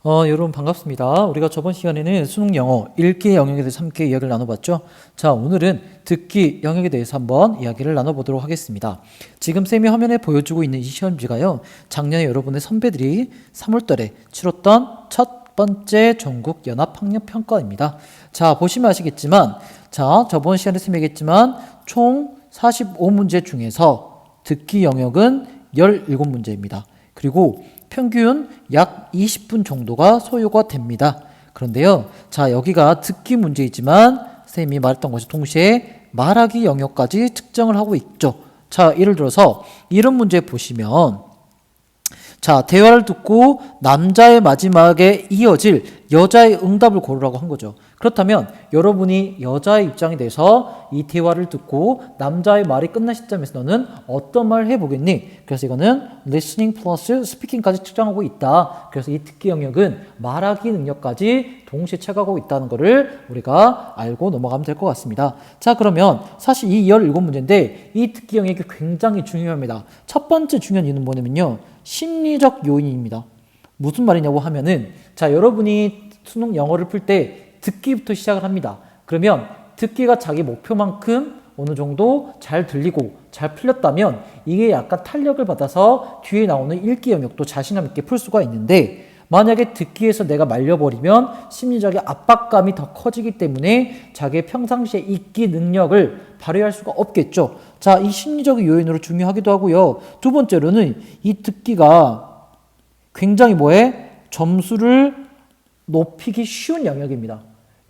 여러분 반갑습니다. 우리가 저번 시간에는 수능 영어 읽기 영역에 대해서 함께 이야기를 나눠봤죠. 자, 오늘은 듣기 영역에 대해서 한번 이야기를 나눠보도록 하겠습니다. 지금 쌤이 화면에 보여주고 있는 이 시험지가요, 작년에 여러분의 선배들이 3월달에 치렀던 첫 번째 전국 연합학력평가입니다. 자, 보시면 아시겠지만, 자, 저번 시간에 쌤이 얘기했지만 총 45문제 중에서 듣기 영역은 17문제입니다. 그리고 평균 약 20분 정도가 소요가 됩니다. 그런데요, 자, 여기가 듣기 문제이지만 쌤이 말했던 것이 동시에 말하기 영역까지 측정을 하고 있죠. 자, 예를 들어서 이런 문제 보시면, 자, 대화를 듣고 남자의 마지막에 이어질 여자의 응답을 고르라고 한 거죠. 그렇다면 여러분이 여자의 입장에 대해서 이 대화를 듣고 남자의 말이 끝난 시점에서 너는 어떤 말을 해보겠니? 그래서 이거는 listening plus speaking까지 측정하고 있다. 그래서 이 듣기 영역은 말하기 능력까지 동시에 체크하고 있다는 것을 우리가 알고 넘어가면 될 것 같습니다. 자, 그러면 사실 이 17문제인데 이 듣기 영역이 굉장히 중요합니다. 첫 번째 중요한 이유는 뭐냐면요, 심리적 요인입니다. 무슨 말이냐고 하면은, 자, 여러분이 수능 영어를 풀 때 듣기부터 시작을 합니다. 그러면 듣기가 자기 목표만큼 어느 정도 잘 들리고 잘 풀렸다면 이게 약간 탄력을 받아서 뒤에 나오는 읽기 영역도 자신감 있게 풀 수가 있는데, 만약에 듣기에서 내가 말려버리면 심리적인 압박감이 더 커지기 때문에 자기의 평상시에 읽기 능력을 발휘할 수가 없겠죠. 자, 이 심리적인 요인으로 중요하기도 하고요. 두 번째로는 이 듣기가 굉장히 점수를 높이기 쉬운 영역입니다.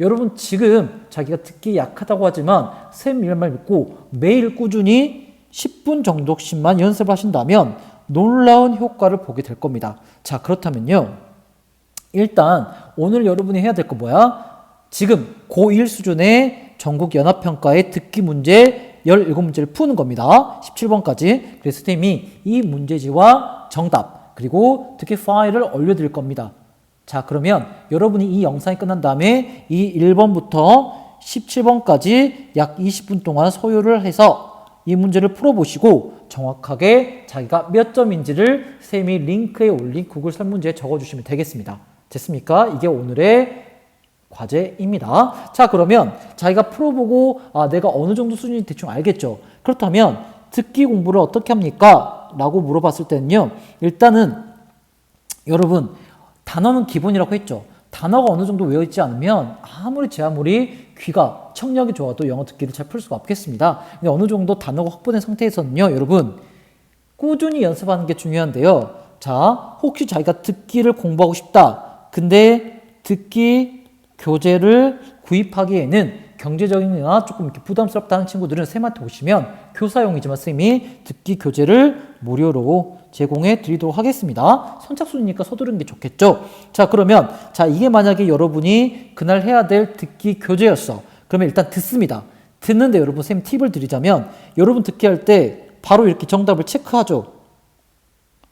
여러분 지금 자기가 듣기 약하다고 하지만 쌤 이런 말 믿고 매일 꾸준히 10분 정도씩만 연습하신다면 놀라운 효과를 보게 될 겁니다. 자, 그렇다면요, 일단 오늘 여러분이 해야 될 거 뭐야? 지금 고1 수준의 전국 연합평가의 듣기 문제 17문제를 푸는 겁니다. 17번까지. 그래서 쌤이 이 문제지와 정답 그리고 듣기 파일을 올려드릴 겁니다. 자, 그러면 여러분이 이 영상이 끝난 다음에 이 1번부터 17번까지 약 20분 동안 소요를 해서 이 문제를 풀어보시고 정확하게 자기가 몇 점인지를 쌤이 링크에 올린 구글 설문지에 적어주시면 되겠습니다. 됐습니까? 이게 오늘의 과제입니다. 자, 그러면 자기가 풀어보고 내가 어느 정도 수준인지 대충 알겠죠? 그렇다면 듣기 공부를 어떻게 합니까? 라고 물어봤을 때는요, 일단은 여러분 단어는 기본이라고 했죠. 단어가 어느 정도 외워있지 않으면 아무리 귀가 청력이 좋아도 영어 듣기를 잘 풀 수가 없겠습니다. 근데 어느 정도 단어가 확보된 상태에서는요, 여러분 꾸준히 연습하는 게 중요한데요. 자, 혹시 자기가 듣기를 공부하고 싶다, 근데 듣기 교재를 구입하기에는 경제적이나 조금 이렇게 부담스럽다 하는 친구들은 쌤한테 오시면 교사용이지만 쌤이 듣기 교재를 무료로 제공해 드리도록 하겠습니다. 선착순이니까 서두르는 게 좋겠죠. 자, 그러면 자, 이게 만약에 여러분이 그날 해야 될 듣기 교재였어. 그러면 일단 듣습니다. 듣는데 여러분 쌤 팁을 드리자면, 여러분 듣기 할 때 바로 이렇게 정답을 체크하죠.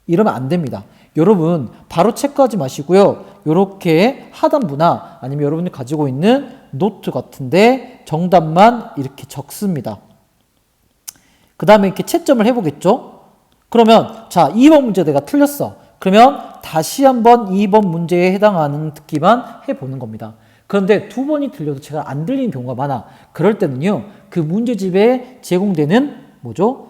이러면 안 됩니다. 여러분 바로 체크하지 마시고요, 이렇게 하단부나 아니면 여러분이 가지고 있는 노트 같은데 정답만 이렇게 적습니다. 그 다음에 이렇게 채점을 해보겠죠. 그러면 자, 2번 문제 내가 틀렸어. 그러면 다시 한번 2번 문제에 해당하는 듣기만 해보는 겁니다. 그런데 두 번이 틀려도 제가 안 들리는 경우가 많아. 그럴 때는요, 그 문제집에 제공되는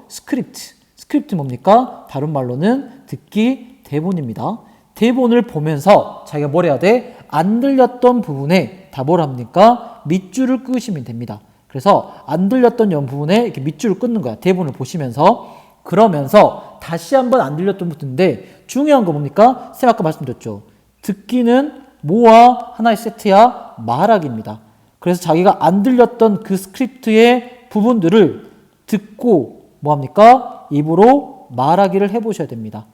스크립트 뭡니까? 다른 말로는 듣기 대본입니다. 대본을 보면서 자기가 뭘 해야 돼? 안 들렸던 부분에 다 뭘 합니까? 밑줄을 끄시면 됩니다. 그래서 안 들렸던 부분에 이렇게 밑줄을 끊는 거야. 대본을 보시면서. 그러면서 다시 한번 안 들렸던 부분인데, 중요한 거 뭡니까? 쌤 아까 말씀드렸죠. 듣기는 뭐와 하나의 세트야? 말하기입니다. 그래서 자기가 안 들렸던 그 스크립트의 부분들을 듣고 뭐합니까? 입으로 말하기를 해보셔야 됩니다.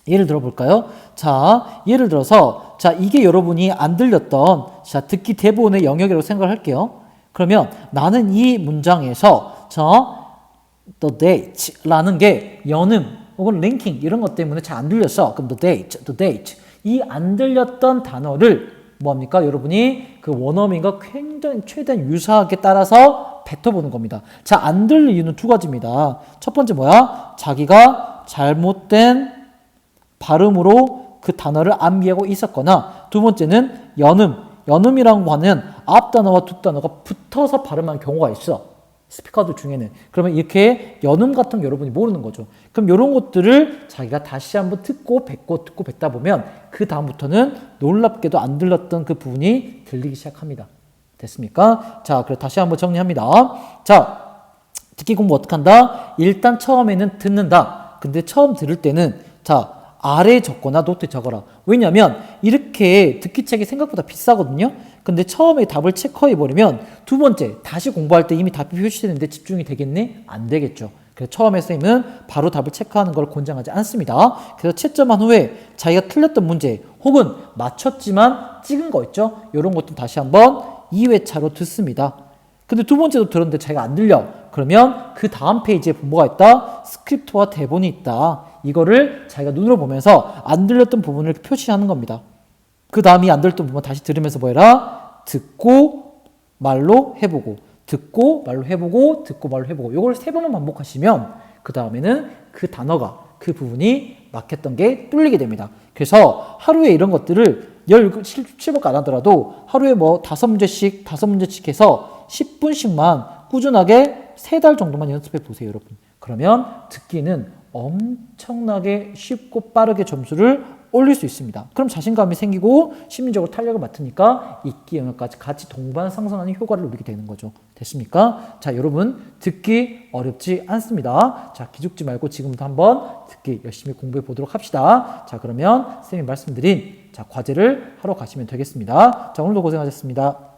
예를 들어볼까요? 자, 예를 들어서 자, 이게 여러분이 안 들렸던 자, 듣기 대본의 영역이라고 생각을 할게요. 그러면 나는 이 문장에서 the date라는 게 연음 혹은 링킹 이런 것 때문에 잘 안 들렸어. 그럼 the date 이 안 들렸던 단어를 뭐합니까? 여러분이 그 원어민과 굉장히 최대한 유사하게 따라서 뱉어보는 겁니다. 자, 안 들릴 이유는 두 가지입니다. 첫 번째 뭐야? 자기가 잘못된 발음으로 그 단어를 암기하고 있었거나 두 번째는 연음이라고 하는 앞 단어와 뒷 단어가 붙어서 발음한 경우가 있어. 스피커들 중에는. 그러면 이렇게 연음 같은 거 여러분이 모르는 거죠. 그럼 이런 것들을 자기가 다시 한번 듣고 뱉다 보면 그 다음부터는 놀랍게도 안 들렸던 그 부분이 들리기 시작합니다. 됐습니까? 자, 그럼 다시 한번 정리합니다. 자, 듣기 공부 어떻게 한다? 일단 처음에는 듣는다. 근데 처음 들을 때는 자, 아래에 적거나 노트에 적어라. 왜냐면 이렇게 듣기 책이 생각보다 비싸거든요. 근데 처음에 답을 체크해버리면 두 번째 다시 공부할 때 이미 답이 표시되는데 집중이 되겠니? 안 되겠죠. 그래서 처음에 선생님은 바로 답을 체크하는 걸 권장하지 않습니다. 그래서 채점한 후에 자기가 틀렸던 문제 혹은 맞췄지만 찍은 거 있죠? 이런 것도 다시 한번 2회차로 듣습니다. 근데 두 번째도 들었는데 자기가 안 들려. 그러면 그 다음 페이지에 뭐가 있다? 스크립트와 대본이 있다. 이거를 자기가 눈으로 보면서 안 들렸던 부분을 표시하는 겁니다. 그 다음이 안 들렸던 부분 다시 들으면서 뭐 해라? 듣고 말로 해보고 듣고 말로 해보고 듣고 말로 해보고 이걸 3번만 반복하시면 그 다음에는 그 단어가 그 부분이 막혔던 게 뚫리게 됩니다. 그래서 하루에 이런 것들을 17번까지 안 하더라도 하루에 뭐 5문제씩 해서 10분씩만 꾸준하게 3달 정도만 연습해 보세요, 여러분. 그러면 듣기는 엄청나게 쉽고 빠르게 점수를 올릴 수 있습니다. 그럼 자신감이 생기고 심리적으로 탄력을 맡으니까 읽기 영역까지 같이 동반 상승하는 효과를 누리게 되는 거죠. 됐습니까? 자, 여러분 듣기 어렵지 않습니다. 자, 기죽지 말고 지금부터 한번 듣기 열심히 공부해 보도록 합시다. 자, 그러면 선생님이 말씀드린 자, 과제를 하러 가시면 되겠습니다. 자, 오늘도 고생하셨습니다.